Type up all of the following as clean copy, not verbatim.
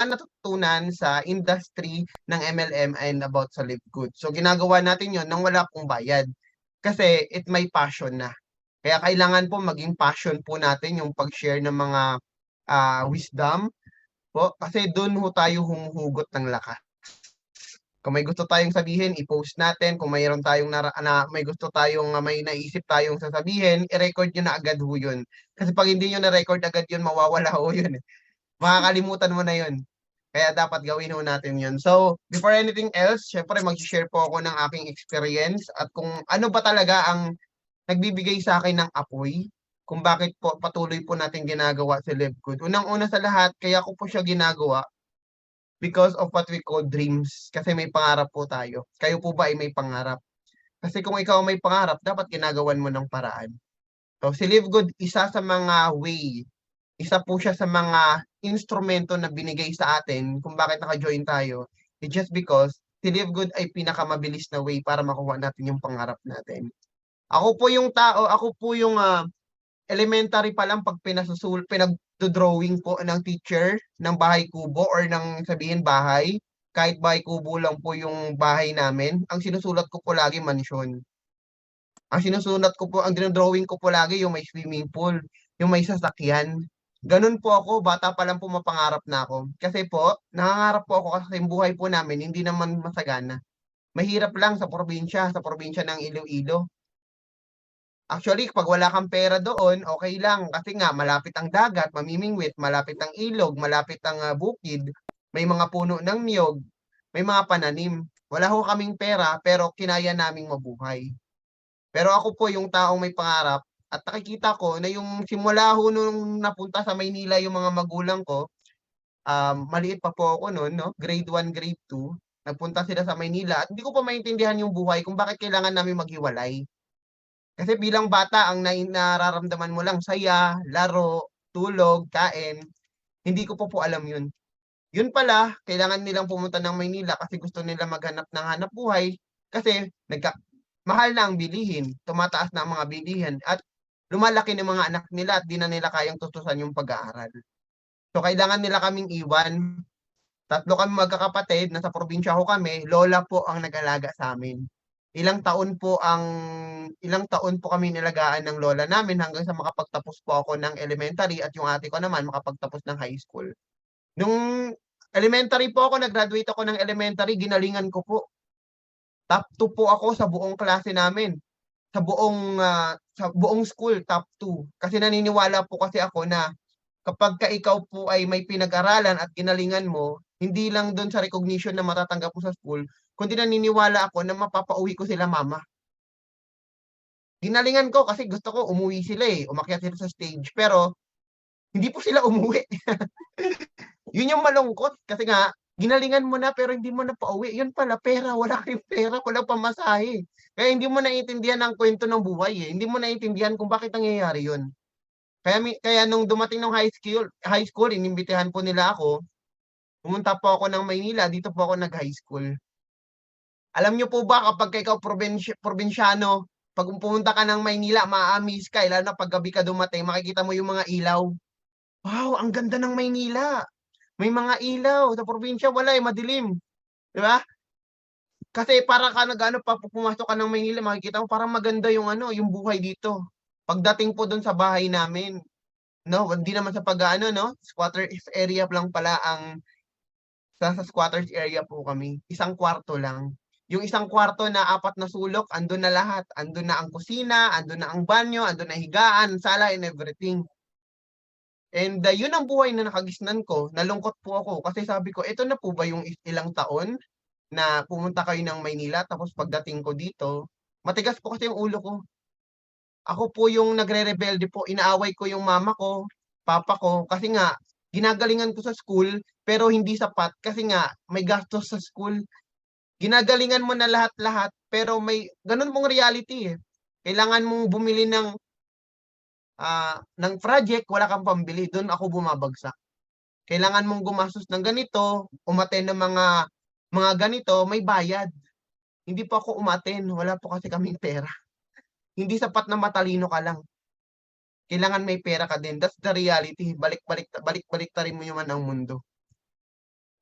natutunan sa industry ng MLM and about sa Live Good. So ginagawa natin yon nang wala pong bayad. Kasi it may passion na. Kaya kailangan po maging passion po natin yung pag-share ng mga wisdom po. Kasi doon ho tayo humuhugot ng lakas. Kung may gusto tayong sabihin, i-post natin. Kung mayroon tayong may gusto tayong may naisip tayong sasabihin, i-record nyo na agad ho yun. Kasi pag hindi nyo na-record agad yun, mawawala ho yun. Makakalimutan mo na yun. Kaya dapat gawin ho natin yun. So, before anything else, syempre mag-share po ako ng aking experience at kung ano ba talaga ang nagbibigay sa akin ng apoy, kung bakit po patuloy po natin ginagawa si Live Good. Unang-una sa lahat, kaya ko po siya ginagawa because of what we call dreams. Kasi may pangarap po tayo. Kayo po ba ay may pangarap? Kasi kung ikaw may pangarap, dapat ginagawan mo ng paraan. So, si Live Good, isa sa mga way, isa po siya sa mga instrumento na binigay sa atin kung bakit naka-join tayo. It's just because si Live Good ay pinakamabilis na way para makuha natin yung pangarap natin. Ako po yung tao, ako po yung elementary pa lang pag pinag-drawing po ng teacher ng bahay kubo or ng sabihin bahay, kahit bahay kubo lang po yung bahay namin, ang sinusulat ko po lagi mansyon. Ang sinusulat ko po, ang dinodrawing ko po lagi yung may swimming pool, yung may sasakyan. Ganun po ako, bata pa lang po mapangarap na ako. Kasi po, nangangarap po ako kasi yung buhay po namin hindi naman masagana. Mahirap lang sa probinsya ng Iloilo. Actually, pag wala kang pera doon, okay lang. Kasi nga, malapit ang dagat, mamimingwit, malapit ang ilog, malapit ang bukid, may mga puno ng niyog, may mga pananim. Wala ho kaming pera, pero kinaya naming mabuhay. Pero ako po yung taong may pangarap at nakikita ko na yung simula ho nung napunta sa Maynila yung mga magulang ko, maliit pa po ako noon, no? Grade 1, grade 2. Nagpunta sila sa Maynila at hindi ko pa maintindihan yung buhay kung bakit kailangan namin maghiwalay. Kasi bilang bata, ang nararamdaman mo lang saya, laro, tulog, kain. Hindi ko po alam yun. Yun pala, kailangan nilang pumunta ng Maynila kasi gusto nila maghanap ng hanap buhay kasi mahal na ang bilihin, tumataas na ang mga bilihin at lumalaki ng mga anak nila at di na nila kayang tustusan yung pag-aaral. So kailangan nila kaming iwan. Tatlo kami magkakapatid, nasa probinsya ko kami, lola po ang nag-alaga sa amin. Ilang taon po kami nilagaan ng lola namin hanggang sa makapagtapos po ako ng elementary at yung ate ko naman makapagtapos ng high school. Nung elementary po ako, nag-graduate ako ng elementary, ginalingan ko po. Top 2 po ako sa buong klase namin. Sa buong school, top 2. Kasi naniniwala po kasi ako na kapag ka ikaw po ay may pinag-aralan at ginalingan mo, hindi lang doon sa recognition na matatanggap mo sa school, kundi naniniwala ako na mapapauwi ko sila mama. Ginalingan ko kasi gusto ko umuwi sila umakyat sila sa stage, pero hindi po sila umuwi. Yun yung malungkot kasi nga, ginalingan mo na pero hindi mo na pauwi. Yun pala, pera, wala kayong pera, wala pamasahe. Kaya hindi mo naiintindihan ang kwento ng buhay Hindi mo naiintindihan kung bakit nangyayari yun. Kaya nung dumating ng high school, inimbitahan po nila ako. Pumunta po ako ng Maynila, dito po ako nag-high school. Alam niyo po ba kapag ikaw probinsyano, pag pumunta ka ng Maynila, maa-amaze ka, lalo na pag gabi ka dumating, makikita mo yung mga ilaw. Wow, ang ganda ng Maynila. May mga ilaw. Sa probinsya, wala madilim. Di ba? Kasi para ka nag-ano pa, pumasok ka ng Maynila, makikita mo parang maganda yung yung buhay dito. Pagdating po doon sa bahay namin, no, hindi naman sa pag-ano, no, squatters area lang pala sa squatters area po kami. Isang kwarto lang. Yung isang kwarto na 4 na sulok, andun na lahat. Andun na ang kusina, andun na ang banyo, andun na higaan, sala, and everything. And yun ang buhay na nakagisnan ko. Nalungkot po ako kasi sabi ko, ito na po ba yung ilang taon na pumunta kayo ng Maynila tapos pagdating ko dito, matigas po kasi yung ulo ko. Ako po yung nagre-rebelde po, inaaway ko yung mama ko, papa ko, kasi nga, ginagalingan ko sa school, pero hindi sapat kasi nga, may gastos sa school. Ginagalingan mo na lahat-lahat, pero may, ganun pong reality Kailangan mong bumili ng project, wala kang pambili, doon ako bumabagsak. Kailangan mong gumastos ng ganito, umaten ng mga ganito, may bayad. Hindi po ako umaten, wala po kasi kaming pera. Hindi sapat na matalino ka lang. Kailangan may pera ka din. That's the reality. Balik-balik ta rin mo naman ang mundo.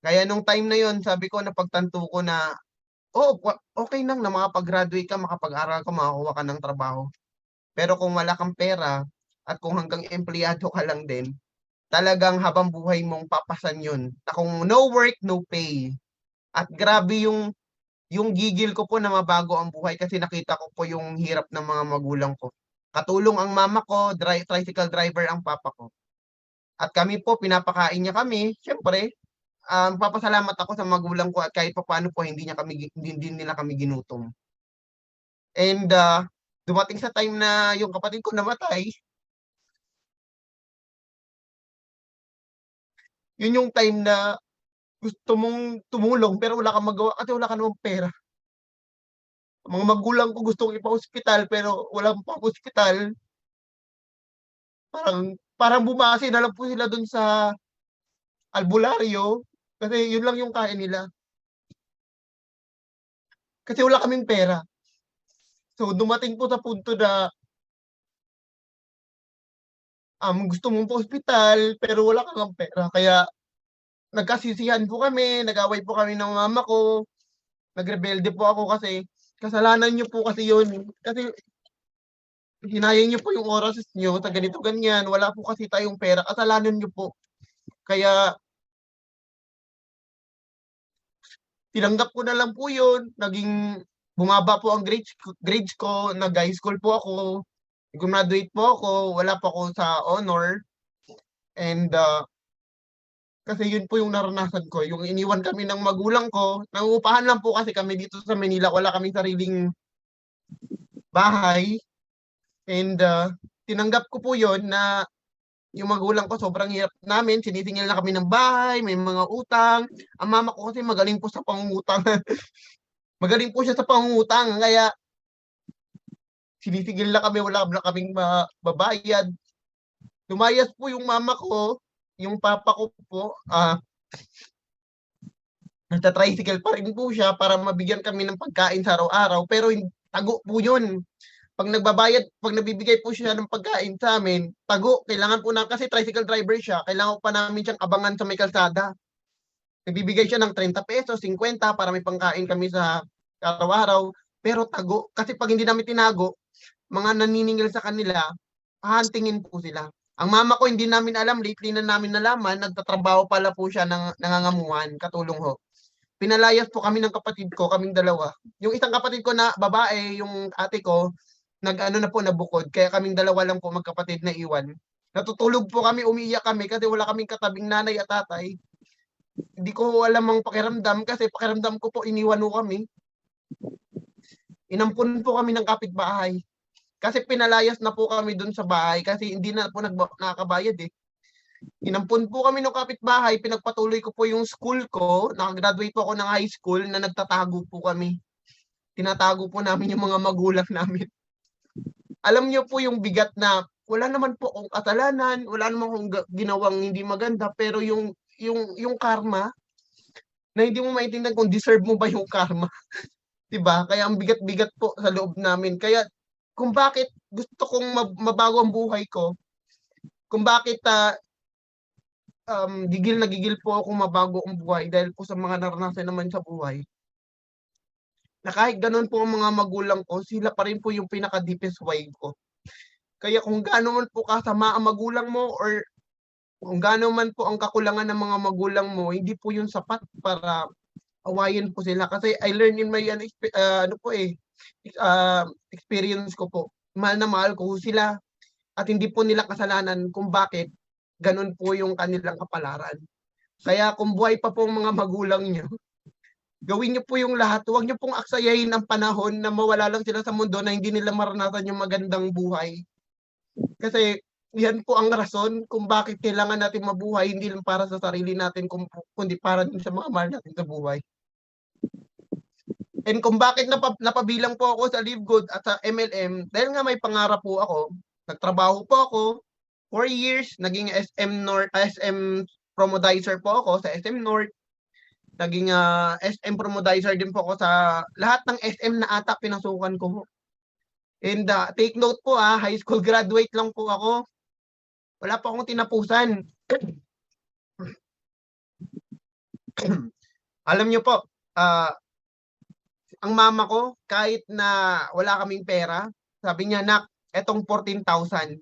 Kaya nung time na yon sabi ko napagtanto ko na, oh, okay lang na makapag-graduate ka, makapag-aral ka, makakuha ka ng trabaho. Pero kung wala kang pera at kung hanggang empleyado ka lang din, talagang habang buhay mong papasan yun. Na kung no work, no pay. At grabe yung gigil ko po na mabago ang buhay kasi nakita ko po yung hirap ng mga magulang ko. Katulong ang mama ko, tricycle driver ang papa ko. At kami po, pinapakain niya kami. Siyempre, papasalamat ako sa magulang ko at kahit paano po hindi nila kami ginutom. And dumating sa time na yung kapatid ko namatay, yun yung time na gusto mong tumulong pero wala kang magawa kasi wala ka namang pera. Mga magulang ko gustong ipa-hospital pero walang pang-hospital. Parang bumase na lang po sila dun sa albularyo kasi yun lang yung kaya nila. Kasi wala kaming pera. So dumating po sa punto na gusto mong pa-hospital pero wala kang pera. Kaya nagkasisihan po kami, nag-away po kami ng mama ko, nagrebelde po ako kasi kasalanan niyo po kasi yun. Kasi hinayang niyo po yung oras niyo sa ganito ganyan, wala po kasi tayong pera, kasalanan niyo po. Kaya tinanggap ko na lang po yun, naging bumaba po ang grades ko, nag-high school po ako, graduate po ako, wala po ako sa honor, and kasi yun po yung naranasan ko, yung iniwan kami ng magulang ko, nangungupahan lang po kasi kami dito sa Manila, wala kaming sariling bahay, and tinanggap ko po yun na yung magulang ko sobrang hirap namin, sinisingil na kami ng bahay, may mga utang. Ang mama ko kasi magaling po sa pangungutang. Magaling po siya sa pangungutang, kaya sinisigil na kami, wala na kaming mababayad. Lumayas po yung mama ko, yung papa ko po, nagta-tricycle pa rin po siya para mabigyan kami ng pagkain sa araw-araw, pero tago po yun. Pag nagbibigay po siya ng pagkain sa amin, tago, kailangan po na, kasi tricycle driver siya, kailangan pa namin siyang abangan sa may kalsada. Nagbibigay siya ng 30 pesos, 50 para may pangkain kami sa araw-araw, pero tago. Kasi pag hindi namin tinago, mga naniningil sa kanila, hahantingin po sila. Ang mama ko hindi namin alam, lately na namin nalaman, nagtatrabaho pala po siya ng nangangamuhan, katulong ho. Pinalayas po kami ng kapatid ko, kaming dalawa. Yung isang kapatid ko na babae, yung ate ko, nag-ano na po, nabukod. Kaya kaming dalawa lang po magkapatid na iwan. Natutulog po kami, umiiyak kami kasi wala kaming katabing nanay at tatay. Hindi ko alam ang pakiramdam kasi pakiramdam ko po iniwan ko kami. Inampun po kami ng kapitbahay. Kasi pinalayas na po kami dun sa bahay kasi hindi na po nakakabayad eh. Inampun po kami ng kapitbahay, pinagpatuloy ko po yung school ko, nakagraduate po ako ng high school na nagtatago po kami. Tinatago po namin yung mga magulang namin. Alam niyo po yung bigat na wala naman po akong kasalanan, wala naman akong ginawang hindi maganda, pero yung karma, na hindi mo maintindihan kung deserve mo ba yung karma. 'Di ba? Kaya ang bigat-bigat po sa loob namin. Kaya kung bakit gusto kong mabago ang buhay ko, kung bakit gigil na gigil po ako mabago ang buhay dahil po sa mga naranasan naman sa buhay. Na kahit ganun po ang mga magulang ko, sila pa rin po yung pinaka-deepest why ko. Kaya kung gaano man po kasama ang magulang mo or kung gaano man po ang kakulangan ng mga magulang mo, hindi po yun sapat para awayin po sila. Kasi I learned in my experience ko po. Mahal na mahal ko sila at hindi po nila kasalanan kung bakit ganun po yung kanilang kapalaran. Kaya kung buhay pa po ang mga magulang nyo, gawin nyo po yung lahat. Huwag nyo pong aksayahin ang panahon na mawala lang sila sa mundo na hindi nila maranasan yung magandang buhay. Kasi yan po ang rason kung bakit kailangan natin mabuhay, hindi lang para sa sarili natin, kundi para din sa mga mahal natin sa buhay. And kung bakit napabilang po ako sa Live Good at sa MLM, dahil nga may pangarap po ako, nagtrabaho po ako, 4 years, naging SM Promodizer po ako sa SM North, naging SM Promodizer din po ako sa lahat ng SM na ata pinasukan ko. And take note po high school graduate lang po ako. Wala pa akong tinapusan. Alam niyo po, ang mama ko kahit na wala kaming pera, sabi niya, "Nak, etong 14,000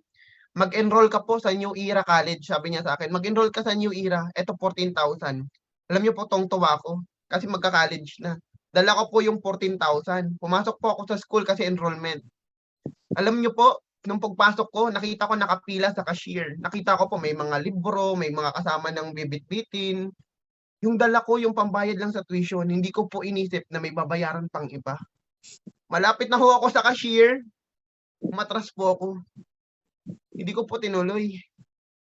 mag-enroll ka po sa New Era College," sabi niya sa akin, "Mag-enroll ka sa New Era, eto 14,000." Alam niyo po tuwang-tuwa ako kasi magka-college na. Dala ko po yung 14,000. Pumasok po ako sa school kasi enrollment. Alam niyo po, nung pagpasok ko, nakita ko nakapila sa cashier. Nakita ko po may mga libro, may mga kasama ng bibit-bitin. Yung dala ko, yung pambayad lang sa tuition, hindi ko po inisip na may babayaran pang iba. Malapit na ho ako sa cashier, umatras po ako. Hindi ko po tinuloy.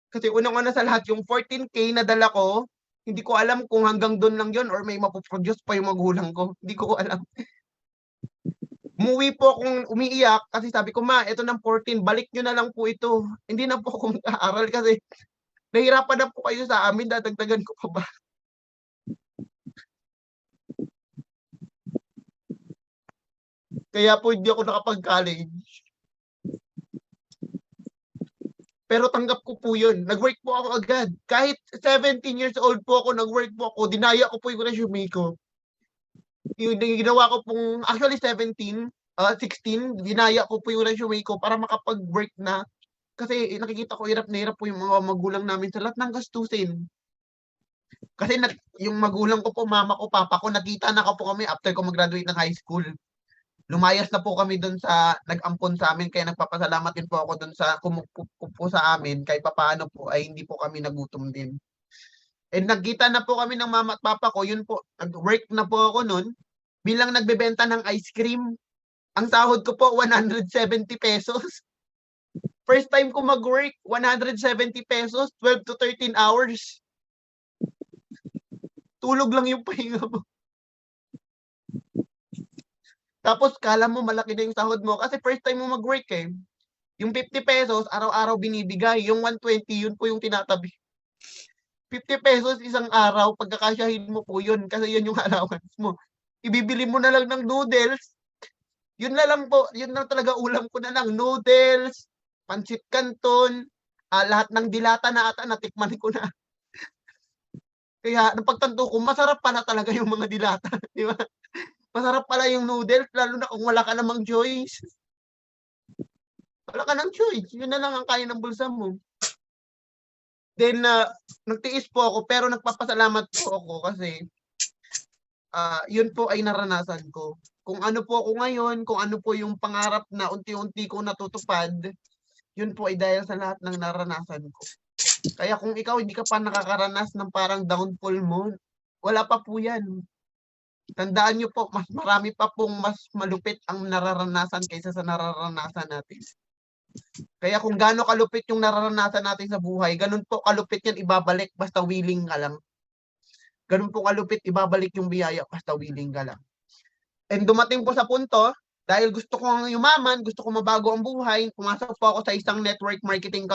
Kasi unang-una sa lahat, yung 14K na dala ko, hindi ko alam kung hanggang doon lang yon or may mapoproduce pa yung magulang ko. Hindi ko alam. Umuwi po akong umiiyak kasi sabi ko, "Ma, ito ng 14, balik nyo na lang po ito. Hindi na po ako mag-aaral kasi nahirapan na po kayo sa amin, dadagdagan ko pa ba?" Kaya po hindi ako nakapag-college. Pero tanggap ko po yun. Nag-work po ako agad. Kahit 17 years old po ako, nag-work po ako. Dinaya ko po yung resume ko. Yung ginawa ko pong, actually 16, dinaya ko po yung resume ko para makapag-work na. Kasi nakikita ko hirap na hirap po yung mga magulang namin sa lahat ng gastusin. Kasi yung magulang ko po, mama ko, papa ko, nakita na ko po kami after ko mag-graduate ng high school. Lumayas na po kami doon sa nag-ampon sa amin kaya nagpapasalamat din po ako doon sa kumukup po sa amin kahit papaano po ay hindi po kami nagutom din. And nagkita na po kami ng mama at papa ko, yun po, nag-work na po ako noon bilang nagbebenta ng ice cream. Ang sahod ko po 170 pesos. First time ko mag-work, 170 pesos, 12 to 13 hours. Tulog lang yung pahinga mo. Tapos kala mo malaki na yung sahod mo kasi first time mo mag-work eh. Yung 50 pesos, araw-araw binibigay. Yung 120, yun po yung tinatabi. 50 pesos isang araw, pagkakasyahin mo po yun kasi yun yung allowance mo. Ibibili mo na lang ng noodles. Yun na lang po, yun lang talaga ulam ko na lang. Noodles, pancit canton, lahat ng dilata na ata natikman ko na. Kaya napagtanto ko, masarap pala talaga yung mga dilata, di ba? Masarap pala yung noodles, lalo na kung wala ka namang choice. Wala ka ng choice, yun na lang ang kaya ng bulsa mo. Then, nagtiis po ako, pero nagpapasalamat po ako kasi yun po ay naranasan ko. Kung ano po ako ngayon, kung ano po yung pangarap na unti-unti kong natutupad, yun po ay dahil sa lahat ng naranasan ko. Kaya kung ikaw hindi ka pa nakakaranas ng parang downfall mo, wala pa po yan. Tandaan nyo po, mas marami pa pong mas malupit ang nararanasan kaysa sa nararanasan natin. Kaya kung gaano kalupit yung nararanasan natin sa buhay, ganun po kalupit yan ibabalik basta willing ka lang. Ganun po kalupit ibabalik yung biyaya basta willing ka lang. And dumating po sa punto, dahil gusto ko yumaman, gusto ko mabago ang buhay, pumasok po ako sa isang network marketing company.